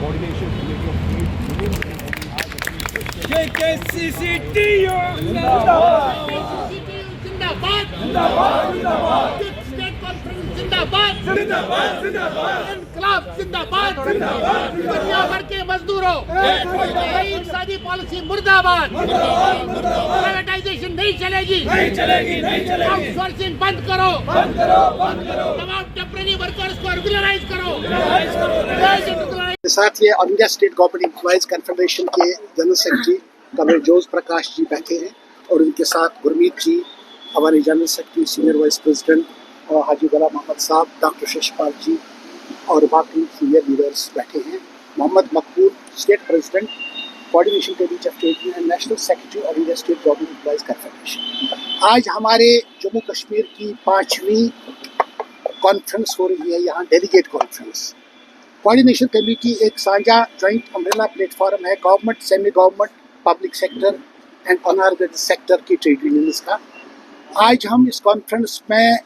Coordination committee of KCCTU जिंदाबाद जिंदाबाद state conference जिंदाबाद जिंदाबाद जिंदाबाद इनकलाब जिंदाबाद दुनिया भर के मजदूरों नई इक़्तिसादी पॉलिसी मुर्दाबाद प्राइवेटाइजेशन नहीं चलेगी आउटसोर्सिंग बंद करो तमाम टेम्परेरी वर्कर्स को रेगुलराइज करो साथ ये all India state government employees confederation के जनरल सेक्रेटरी कमरेड जोज प्रकाश जी बैठे हैं और उनके साथ गुरमीत जी हमारे general secretary senior vice president और हाजी गुलाम मोहम्मद साहब, डॉक्टर शशपाल जी और बाकी सीनियर लीडर्स बैठे हैं। मोहम्मद मकबूल state president coordination committee of state and national secretary all India state government employees confederation. आज हमारे जम्मू कश्मीर की 5वीं कॉन्फ्रेंस हो रही है, यहाँ डेलीगेट कॉन्फ्रेंस। कोऑर्डिनेशन कमेटी एक साझा जॉइंट अम्ब्रेला प्लेटफॉर्म है government, semi government, public sector and unorganised sector की ट्रेड यूनियंस का। आज हम इस कॉन्फ्रेंस में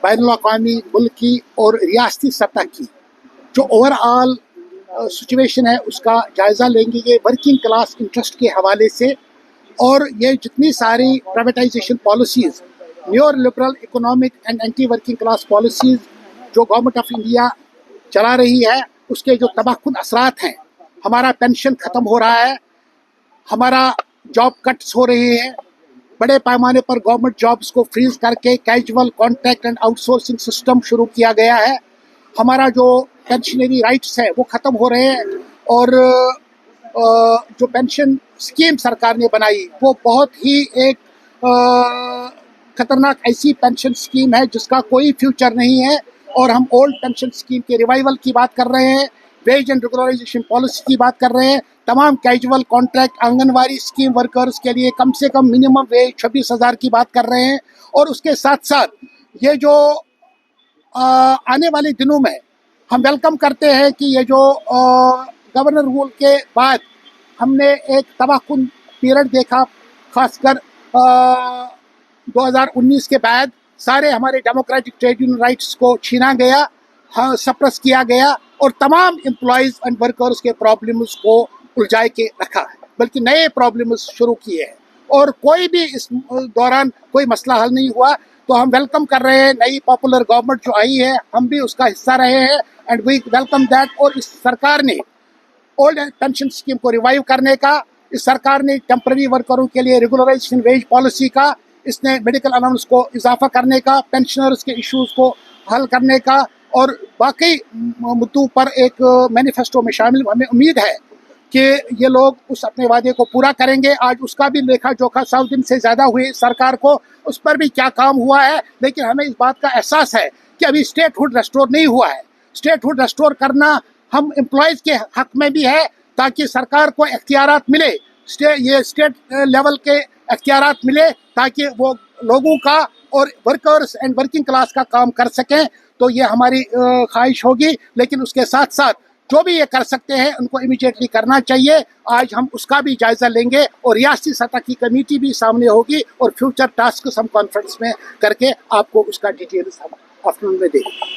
बैनुल-अक़वामी, मुल्की और रियासती सतह की जो ओवरऑल सिचुएशन है उसका जायज़ा लेंगे ये वर्किंग क्लास इंटरेस्ट के हवाले से, और ये जितनी सारी privatisation policies, new liberal economic and anti working class policies जो गवर्नमेंट ऑफ इंडिया चला रही है उसके जो तबाहकुन असरात हैं। हमारा पेंशन ख़त्म हो रहा है, हमारा जॉब कट्स हो रहे हैं, बड़े पैमाने पर गवर्नमेंट जॉब्स को फ्रीज करके casual contract and outsourcing system शुरू किया गया है, हमारा जो पेंशनरी राइट्स है वो ख़त्म हो रहे हैं, और जो पेंशन स्कीम सरकार ने बनाई वो बहुत ही एक ख़तरनाक ऐसी पेंशन स्कीम है जिसका कोई फ्यूचर नहीं है। और हम ओल्ड पेंशन स्कीम के रिवाइवल की बात कर रहे हैं, वेज एंड रेगुलराइजेशन पॉलिसी की बात कर रहे हैं, तमाम casual contract anganwadi scheme workers के लिए कम से कम मिनिमम वेज 26,000 की बात कर रहे हैं। और उसके साथ साथ ये जो आने वाले दिनों में हम वेलकम करते हैं कि ये जो गवर्नर रूल के बाद हमने एक तबाहकुन पीरियड देखा, खासकर 2019 के बाद सारे हमारे डेमोक्रेटिक ट्रेड यूनियन राइट्स को छीना गया, सप्रेस किया गया, और तमाम एम्प्लॉयज़ एंड वर्कर्स के प्रॉब्लम्स को उलझाए के रखा है, बल्कि नए प्रॉब्लम्स शुरू किए हैं, और कोई भी इस दौरान कोई मसला हल नहीं हुआ। तो हम वेलकम कर रहे हैं नई पॉपुलर गवर्नमेंट जो आई है, हम भी उसका हिस्सा रहे हैं एंड वी वेलकम दैट। और इस सरकार ने ओल्ड पेंशन स्कीम को रिवाइव करने का, इस सरकार ने टेम्पररी वर्करों के लिए रेगुलराइजेशन वेज पॉलिसी का, इसने मेडिकल अलाउंस को इजाफा करने का, पेंशनर्स के इश्यूज को हल करने का, और बाकी मुद्दों पर एक मैनिफेस्टो में शामिल। हमें उम्मीद है कि ये लोग उस अपने वादे को पूरा करेंगे। आज उसका भी लेखा जोखा 100 दिन से ज़्यादा हुई सरकार को, उस पर भी क्या काम हुआ है, लेकिन हमें इस बात का एहसास है कि अभी स्टेटहुड रेस्टोर नहीं हुआ है। स्टेटहुड रेस्टोर करना हम एम्प्लॉयज़ के हक में भी है, ताकि सरकार को इख्तियारात मिले, ये स्टेट लेवल के इख्तियारात मिले, ताकि वो लोगों का और वर्कर्स एंड वर्किंग क्लास का काम कर सकें। तो ये हमारी ख्वाहिश होगी, लेकिन उसके साथ साथ जो भी ये कर सकते हैं उनको इमीडिएटली करना चाहिए। आज हम उसका भी जायज़ा लेंगे, और रियासती सतह की कमेटी भी सामने होगी, और फ्यूचर टास्क हम कॉन्फ्रेंस में करके आपको उसका डिटेल्स हम आफ्टरनून में देंगे।